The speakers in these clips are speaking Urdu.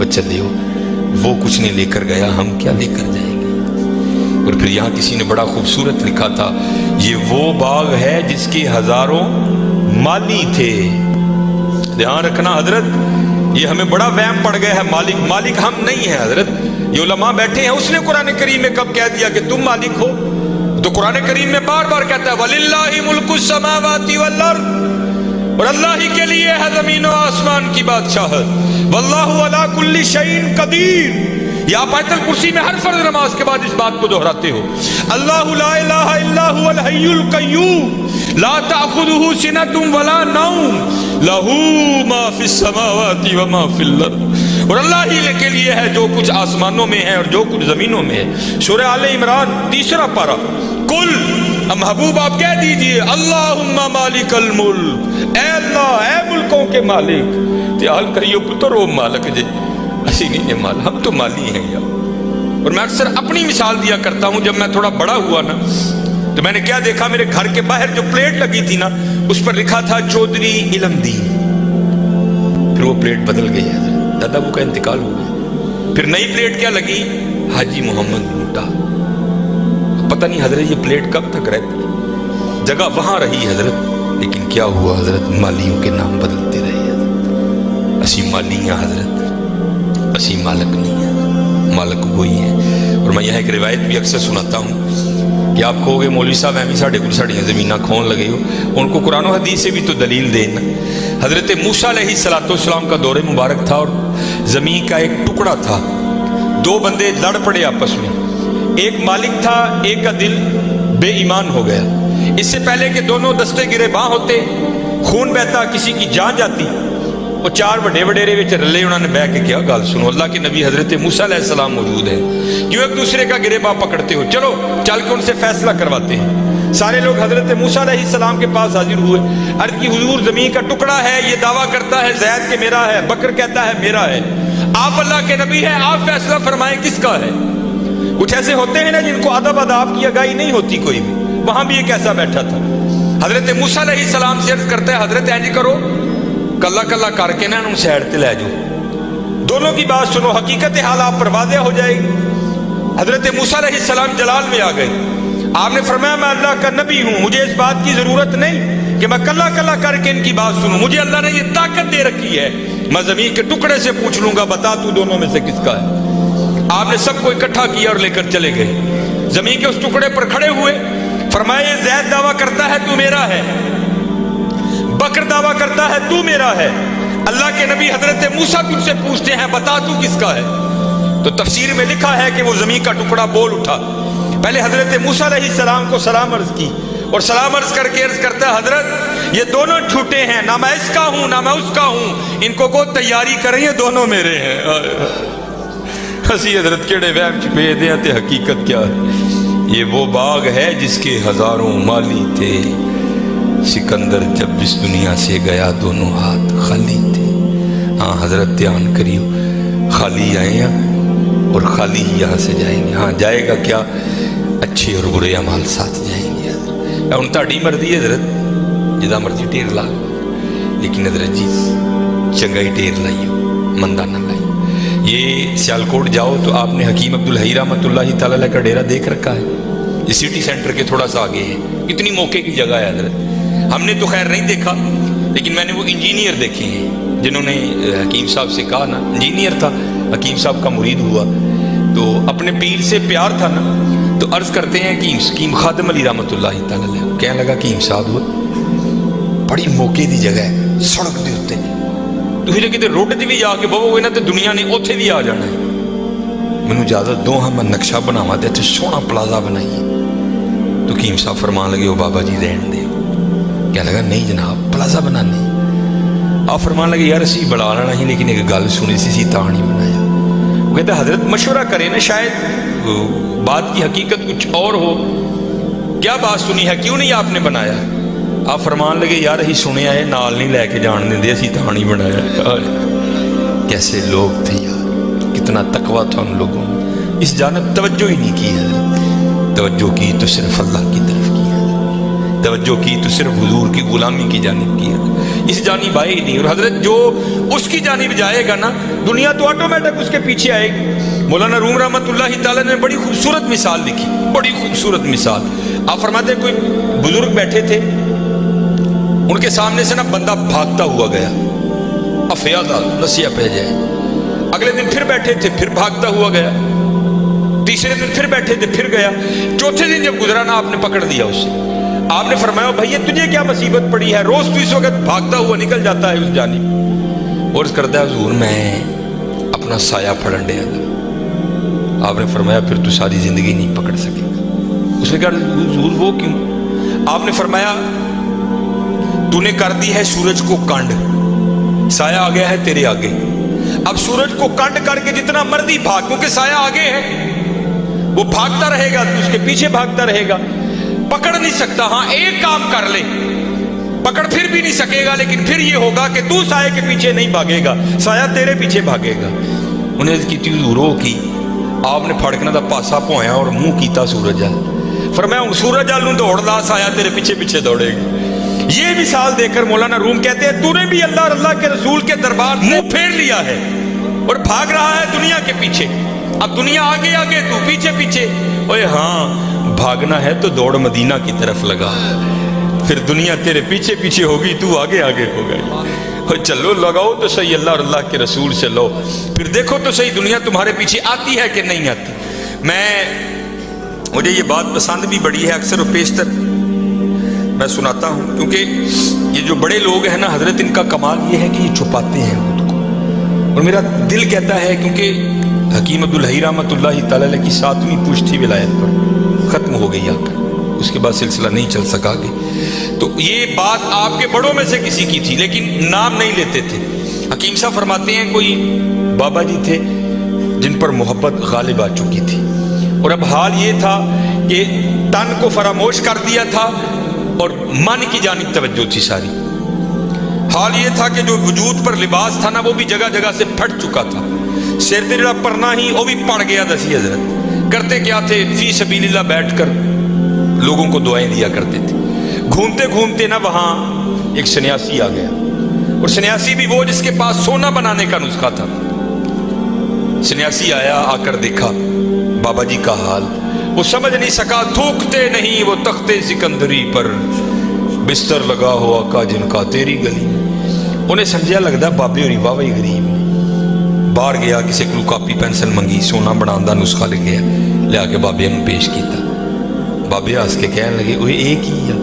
بچہ دیو وہ کچھ نہیں لے کر گیا، ہم کیا لے کر جائیں گے؟ اور پھر یہاں کسی نے بڑا خوبصورت لکھا تھا، یہ وہ باغ ہے جس کے ہزاروں مالی تھے۔ دھیان رکھنا حضرت، یہ ہمیں بڑا وہم پڑ گیا ہے، مالک ہم نہیں ہیں حضرت، یہ علماء بیٹھے ہیں۔ اس نے قرآن کریم میں کب کہہ دیا کہ تم مالک ہو؟ تو قرآن کریم میں بار بار کہتا ہے وَلِلَّهِ مُلْكُ السَّمَاوَاتِ وَالْأَرْضِ، اور اللہ ہی کے لیے ہے زمین و آسمان کی بادشاہت۔ وَاللَّهُ عَلَى كُلِّ شَيْءٍ قَدِيرٌ، یہ آپ آیت الکرسی میں ہر فرض نماز کے بعد اس بات کو دہراتے ہو۔ اللہ لا الہ الا هو الحی القیوم لا تأخذه سنة ولا نوم لہ ما فی السماوات وما فی الارض، اور اللہ ہی کے لیے ہے جو کچھ آسمانوں میں ہے اور جو کچھ زمینوں میں ہے۔ سورہ آل عمران 3 پارہ، کل محبوب آپ کہہ دیجئے اللہم مالک الملک، اے اللہ اے ملکوں کے مالک، تیال کریو پتر وہ مالک جے، اسی نہیں ہے مال، ہم تو مالی ہیں یار۔ اور میں اکثر اپنی مثال دیا کرتا ہوں، جب میں تھوڑا بڑا ہوا نا تو میں نے کیا دیکھا، میرے گھر کے باہر جو پلیٹ لگی تھی نا اس پر لکھا تھا چودھری علم دین، پھر وہ پلیٹ بدل گئی حضرت، دادا ابو کا انتقال ہو گیا، پھر نئی پلیٹ کیا لگی، حاجی محمد موٹا۔ پتہ نہیں حضرت یہ پلیٹ کب تک رہتی، جگہ وہاں رہی حضرت، لیکن کیا ہوا حضرت، مالیوں کے نام بدلتے رہے حضرت۔ اسی مالی ہیں حضرت، اسی مالک نہیں ہے، مالک وہی ہے۔ اور میں یہاں ایک روایت بھی اکثر سناتا ہوں کہ آپ کہو گے مولوی صاحب ایویں ساڈے کول ساڈیاں زمیناں کھون لگے ہو، ان کو قرآن و حدیث سے بھی تو دلیل دینا۔ حضرت موسیٰ علیہ السلام کا دور مبارک تھا اور زمین کا ایک ٹکڑا تھا، 2 بندے لڑ پڑے آپس میں، ایک مالک تھا، ایک کا دل بے ایمان ہو گیا۔ اس سے پہلے کہ دونوں دستے گرے باں ہوتے، خون بہتا، کسی کی جان جاتی، وہ 4 بڑے وڈیرے وچ رلے، انہوں نے بہ کے کیا گل سنو، اللہ کے نبی حضرت موسیٰ علیہ السلام موجود ہے، کیوں ایک دوسرے کا گرے باں پکڑتے ہو، چلو چل کے ان سے فیصلہ کرواتے ہیں۔ سارے لوگ حضرت موسیٰ علیہ السلام کے پاس حاضر ہوئے، عرض کی حضور زمین کا ٹکڑا ہے، یہ دعویٰ کرتا ہے زید کہ میرا ہے، بکر کہتا ہے میرا ہے، آپ اللہ کے نبی ہیں، آپ فیصلہ فرمائیں کس کا ہے۔ کچھ ایسے ہوتے ہیں نا جن کو ادب اداب کی آگاہی نہیں ہوتی کوئی بھی، وہاں بھی ایک ایسا بیٹھا تھا۔ حضرت موسیٰ علیہ السلام سے عرض کرتا ہے حضرت اینج کرو، کلا کلا کر کے نا انہوں سیڈ تے لے جاؤ، دونوں کی بات سنو، حقیقت حال آپ پر واضح ہو جائے گی۔ حضرت موسیٰ علیہ السلام جلال میں آ گئے، آپ نے فرمایا میں اللہ کا نبی ہوں، مجھے اس بات کی ضرورت نہیں کہ میں کلا کلا کر کے ان کی بات سنوں، مجھے اللہ نے یہ طاقت دے رکھی ہے، میں زمین کے ٹکڑے سے پوچھ لوں گا بتا تو دونوں میں سے کس کا ہے۔ آپ نے سب کو اکٹھا کیا اور لے کر چلے گئے، زمین کے اس ٹکڑے پر کھڑے ہوئے، فرمایا یہ زید دعویٰ کرتا ہے تو میرا ہے، بکر دعویٰ کرتا ہے تو میرا ہے، اللہ کے نبی حضرت موسیٰ تجھ سے پوچھتے ہیں بتا تو کس کا ہے۔ تو تفسیر میں لکھا ہے کہ وہ زمین کا ٹکڑا بول اٹھا، پہلے حضرت موسیٰ علیہ السلام کو سلام عرض کی، اور سلام عرض کر کے عرض کرتا ہے حضرت یہ دونوں جھوٹے ہیں، نہ میں اس کا ہوں نہ میں اس کا ہوں، ان کو تیاری کریں، یہ دونوں میرے ہیں۔ ہسی حضرت کیڑے وہم چھپے دے تے حقیقت کیا ہے، یہ وہ باغ ہے جس کے ہزاروں مالی تھے، سکندر جب اس دنیا سے گیا دونوں ہاتھ خالی تھے۔ ہاں حضرت دھیان کریو، خالی آئے ہیں اور خالی ہی یہاں سے جائیں گے۔ ہاں جائے گا کیا، اچھے اور برے اعمال ساتھ جائیں گے۔ حضرت ان تاڑی مرضی ہے حضرت، جدا مرضی ٹیر لا، لیکن حضرت جی چنگائی ٹیر لائیو، مندہ نہ لائیو۔ یہ سیالکوٹ جاؤ تو آپ نے حکیم عبدالحی رحمۃ اللہ تعالیٰ علیہ کا ڈیرہ دیکھ رکھا ہے، یہ سٹی سینٹر کے تھوڑا سا آگے ہے، اتنی موقع کی جگہ ہے حضرت۔ ہم نے تو خیر نہیں دیکھا، لیکن میں نے وہ انجینئر دیکھے ہیں جنہوں نے حکیم صاحب سے کہا نا، انجینئر تھا، حکیم صاحب کا مرید ہوا تو اپنے پیر سے پیار تھا نا، تو عرض کرتے ہیں کہ حکیم خادم علی رحمۃ اللہ تعالیٰ علیہ کہنے لگا کہ حکیم صاحب بڑی موقع دی جگہ ہے، سڑک دے اتنے تھی جی کتے روڈ تے بھی جا کے بہو گے نا تو دنیا نے اوتھے بھی آ جانا ہے، مینوں اجازت دو ہاں میں نقشہ بناواں تے اتے سونا پلازا بنائیے۔ تو حکیم صاحب فرمان لگے وہ بابا جی رہن دے، کہنے لگا نہیں جناب پلازا بنانے، آپ فرمان لگے یار اسی بڑا لینا ہی، لیکن ایک گل سنی سی تاں نہیں بنایا۔ وہ کہتا حضرت مشورہ کریں نا، شاید بات کی حقیقت کچھ اور ہو، کیا بات سنی ہے، کیوں نہیں آپ نے بنایا؟ آپ فرمان لگے یار ہی سنیا ہے، نال نہیں لے کے جان دیں دے، اسی تاں نہیں بنایا۔ کیسے لوگ تھے یار، کتنا تقویٰ تھا ان لوگوں میں، اس جانب توجہ ہی نہیں کی حضرت، توجہ کی تو صرف اللہ کی طرف کی ہے، توجہ کی تو صرف حضور کی غلامی کی جانب کی ہے، اس جانب آئے ہی نہیں۔ اور حضرت جو اس کی جانب جائے گا نا، دنیا تو آٹومیٹک اس کے پیچھے آئے گی۔ مولانا روم رحمۃ اللہ تعالیٰ نے بڑی خوبصورت مثال لکھی، بڑی خوبصورت مثال۔ آپ فرماتے ہیں کوئی بزرگ بیٹھے تھے، ان کے سامنے سے نا بندہ بھاگتا ہوا گیا، افیاض لسیا پہ جائے۔ اگلے دن پھر بیٹھے تھے، پھر بھاگتا ہوا گیا۔ تیسرے دن پھر بیٹھے تھے، پھر گیا۔ چوتھے دن جب گزرا نا، آپ نے پکڑ دیا اسے۔ آپ نے فرمایا بھائی تجھے کیا مصیبت پڑی ہے، روز تو اس وقت بھاگتا ہوا نکل جاتا ہے اس جانب۔ اور اس کرتا ہے حضور میں اپنا سایہ پھڑن دیا تھا۔ آپ نے فرمایا پھر تو ساری زندگی نہیں پکڑ سکے گا۔ اس نے کہا حضور وہ کیوں؟ آپ نے فرمایا تو نے کر دی ہے سورج کو کنڈ، سایہ آ گیا ہے تیرے آگے۔ اب سورج کو کنڈ کر کے جتنا مرضی بھاگ، کیونکہ سایہ آگے ہے، وہ بھاگتا رہے گا، تو اس کے پیچھے بھاگتا رہے گا، پکڑ نہیں سکتا۔ ہاں ایک کام کر لے، پکڑ پھر بھی نہیں سکے گا، لیکن پھر یہ ہوگا کہ تو سایہ کے پیچھے نہیں بھاگے گا، سایہ تیرے پیچھے بھاگے گا۔ انہیں اس کی رو کی، آپ نے پھڑکنا دا پاسا پویا اور منہ کیتا سورج آل۔ فرمایا سورج آل نوں دوڑ لا، سایہ تیرے پیچھے پیچھے دوڑے گی۔ یہ مثال دے کر مولانا روم کہتے ہیں تو نے بھی اللہ اور اللہ کے رسول کے دربار منہ پھیر لیا ہے اور بھاگ رہا ہے دنیا کے پیچھے۔ اب دنیا آگے آگے، تو پیچھے پیچھے۔ اوے ہاں بھاگنا ہے تو دوڑ مدینہ کی طرف لگا، پھر دنیا تیرے پیچھے پیچھے ہوگی، تو آگے آگے ہو گئی۔ اور چلو لگاؤ تو صحیح اللہ اور اللہ کے رسول سے لو، پھر دیکھو تو صحیح دنیا تمہارے پیچھے آتی ہے کہ نہیں آتی۔ مجھے یہ بات پسند بھی بڑی ہے، اکثر و بیشتر میں سناتا ہوں، کیونکہ یہ جو بڑے لوگ ہیں نا حضرت، ان کا کمال یہ ہے کہ یہ چھپاتے ہیں خود کو۔ اور میرا دل کہتا ہے، کیونکہ حکیم عبدالحی رحمۃ اللہ تعالیٰ علیہ کی 7ویں پشتی ولایت پر ختم ہو گئی آ کر، اس کے بعد سلسلہ نہیں چل سکا آگے۔ تو یہ بات آپ کے بڑوں میں سے کسی کی تھی، لیکن نام نہیں لیتے تھے۔ حکیم صاحب فرماتے ہیں کوئی بابا جی تھے جن پر محبت غالب آ چکی تھی، اور اب حال یہ تھا کہ تن کو فراموش کر دیا تھا اور من کی جانب توجہ تھی ساری۔ حال یہ تھا کہ جو وجود پر لباس تھا نا، وہ بھی جگہ جگہ سے پھٹ چکا تھا، سر تے جڑا پرنا ہی وہ بھی پڑ گیا دسی حضرت۔ کرتے کیا تھے، فی سبیل اللہ بیٹھ کر لوگوں کو دعائیں دیا کرتے تھے۔ گھومتے گھومتے نا وہاں ایک سنیاسی آ گیا، اور سنیاسی بھی وہ جس کے پاس سونا بنانے کا نسخہ تھا۔ سنیاسی آیا، آ کر دیکھا بابا جی کا حال، وہ سمجھ نہیں سکا، تھوکتے نہیں وہ تختے سکندری پر، بستر لگا ہوا کا جن کا تیری گلی۔ انہیں سمجھا لگتا بابے ہوری واہ غریب نے۔ باہر گیا، کسی کو کاپی پینسل منگی، سونا بنان دا نسخہ لکھیا، لیا کے بابے نے پیش کیتا۔ بابے ہس کے کہنے لگے اوہ ایک ہی ہے۔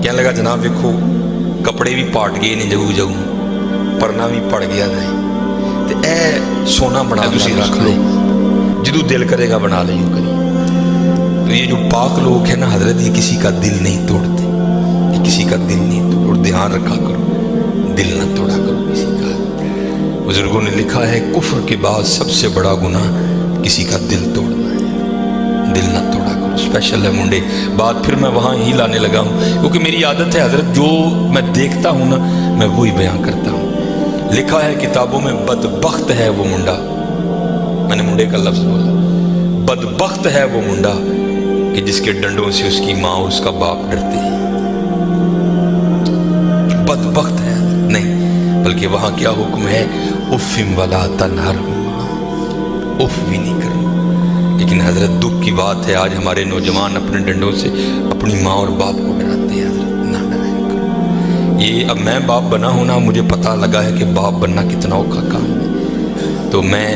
کہنے لگا جناب دیکھو کپڑے بھی پاٹ گئے نے جگہ جگہ، پرنا بھی پڑ گیا ہے، تے اے سونا بنا تسی رکھ لو، جدو دل کرے گا بنا لے یوں کری۔ تو یہ جو پاک لوگ ہیں نا حضرت، یہ کسی کا دل نہیں توڑتے، یہ کسی کا دل نہیں توڑ، اور دھیان رکھا کرو، دل نہ توڑا کرو کسی کا۔ بزرگوں نے لکھا ہے کفر کے بعد سب سے بڑا گناہ کسی کا دل توڑنا ہے، دل نہ توڑا کرو۔ اسپیشل ہے منڈے، بات پھر میں وہاں ہی لانے لگا ہوں، کیونکہ میری عادت ہے حضرت، جو میں دیکھتا ہوں نا میں وہی بیان کرتا ہوں۔ لکھا ہے کتابوں میں بدبخت ہے وہ منڈا، میں نے منڈے کا لفظ بولا، بدبخت ہے وہ منڈا کہ جس کے ڈنڈوں سے اس کی ماں اور اس کا باپ ڈرتے ہیں۔ بدبخت ہے نہیں، بلکہ وہاں کیا حکم ہے، اف ولا تنہرہما، اف بھی نہیں کرنا۔ لیکن حضرت دکھ کی بات ہے آج ہمارے نوجوان اپنے ڈنڈوں سے اپنی ماں اور باپ کو ڈراتے ہیں۔ حضرت نہ ڈرائیں کرو۔ یہ اب میں باپ بنا ہوں نا، مجھے پتہ لگا ہے کہ باپ بننا کتنا اوکھا کام ہے۔ تو میں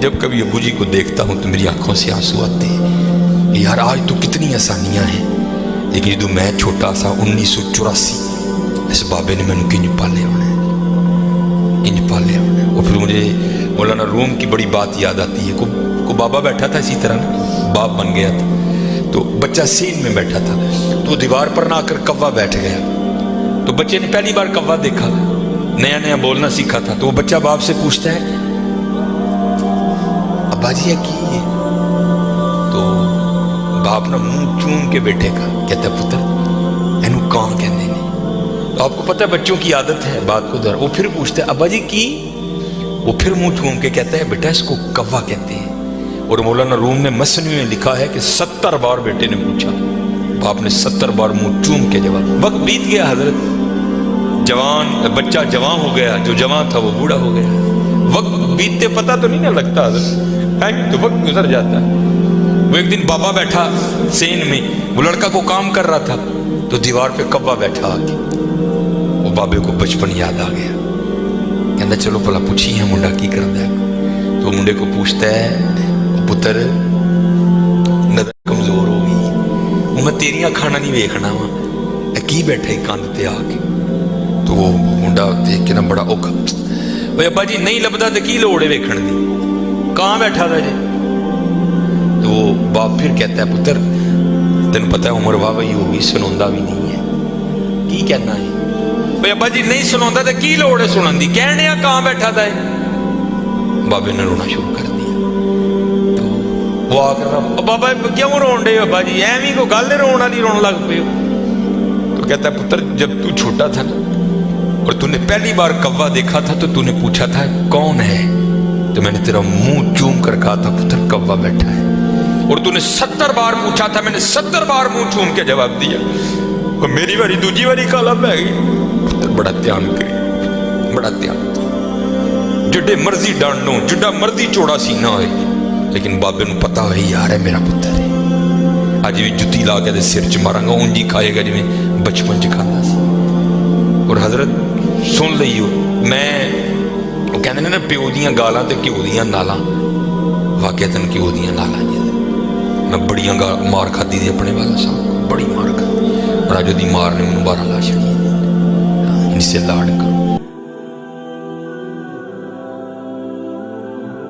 جب کبھی ابو جی کو دیکھتا ہوں تو میری آنکھوں سے آنسو آتے ہیں، یار آج تو کتنی آسانیاں ہیں، لیکن جدو میں چھوٹا سا 1984 اس بابے نے مینوں کنج پالے ہونا ہے، کنج پالے ہونا ہے۔ اور پھر مجھے مولانا روم کی بڑی بات یاد آتی ہے، کو بابا بیٹھا تھا اسی طرح نا، باپ بن گیا تھا، تو بچہ سین میں بیٹھا تھا، تو دیوار پر نہ آ کر کوا بیٹھ گیا، تو بچے نے پہلی بار کوا دیکھا، نیا نیا بولنا سیکھا تھا، تو وہ بچہ باپ سے پوچھتا ہے ابا جی کی ہے؟ تو باپ نے منہ چوم کے بیٹے کا کہتا ہے پتر اینو کان کہندے نے۔ تو آپ کو پتہ ہے بچوں کی عادت ہے بات کو در، وہ پھر پوچھتا ہے ابا جی کی؟ وہ پھر منہ چوم کے کہتا ہے بیٹا اس کو کوا کہتے ہیں۔ اور مولانا روم نے مثنوی میں لکھا ہے کہ 70 بار بیٹے نے پوچھا باپ نے 70 بار منہ چوم کے جواب. وقت بیت گیا حضرت, جوان بچہ جوان ہو گیا, جو جوان تھا وہ بوڑھا ہو گیا. وقت بیتتے پتہ تو نہیں نہ لگتا حضرت, تو وقت گزر جاتا ہے. وہ ایک دن بابا بیٹھا سین میں, وہ لڑکا کو کام کر رہا تھا, تو دیوار پہ کبا بیٹھا آ کے. وہ بابے کو بچپن یاد آ گیا, کہنا چلو بھلا پوچھی ہے منڈا کی کرتا ہے. تو منڈے کو پوچھتا ہے, پتر نظر کمزور ہو گئی, میں تیریاں کھانا نہیں ویکھنا وا, کی بیٹھا ہی کاندھ تے آ کے. تو وہ منڈا دیکھ کے نا بڑا اوکھا, بھائی ابا جی نہیں لبدا تو کی لوڑ ہے ویکھن دی, کہاں بیٹھا تھا جی. تو وہ باپ پھر کہتا ہے, پتر تین پتہ ہے عمر واہ ہی ہوگی, سنوندا بھی نہیں ہے, کی کہنا ہے. بھائی ابا جی نہیں سنوندا تو کی لوڑ ہے سنن دی, کہنے کہاں بیٹھا تھا. بابے نے رونا شروع کر دیا. تو وہ آ کر بابا کیوں رون ڈے ابا جی, ایویں کو گل رون والی رون لگ پے. تو کہتا ہے, پتر جب تو چھوٹا تھا نا اور تو نے پہلی بار کوا دیکھا تھا, تو نے پوچھا تھا کون ہے, تو میں نے تیرا منہ چوم کر کہا تھا پتر کوا بیٹھا ہے. اور تو نے 70 بار پوچھا تھا, میں نے 70 بار منہ چوم کے جواب دیا. اور میری باری دوجی باری کالا پہ گئی. پتر بڑا دھیان کری, بڑا دھیان, جڈے مرضی ڈانڈو, جڈا مرضی چوڑا سینہ ہوئے, لیکن بابے نو پتا ہوئی یار ہے میرا پتر ہے. اج بھی جتی لا کے سر چ مارا گا, اونجی کھائے گا جی بچپن چ کھانا سی. اور حضرت سن لئیو, میں وہ کہتے ہیں نا پیو دیاں گالاں تے گھیو دیاں نالاں, واقعتاً گھیو دیاں نالاں جی. میں بڑیاں مار کھادی تھی اپنے والا صاحب, بڑی مار کھادی, اور اج دی مار نے مینوں 12 لا چھڑی. ان سے لاڑ کرو.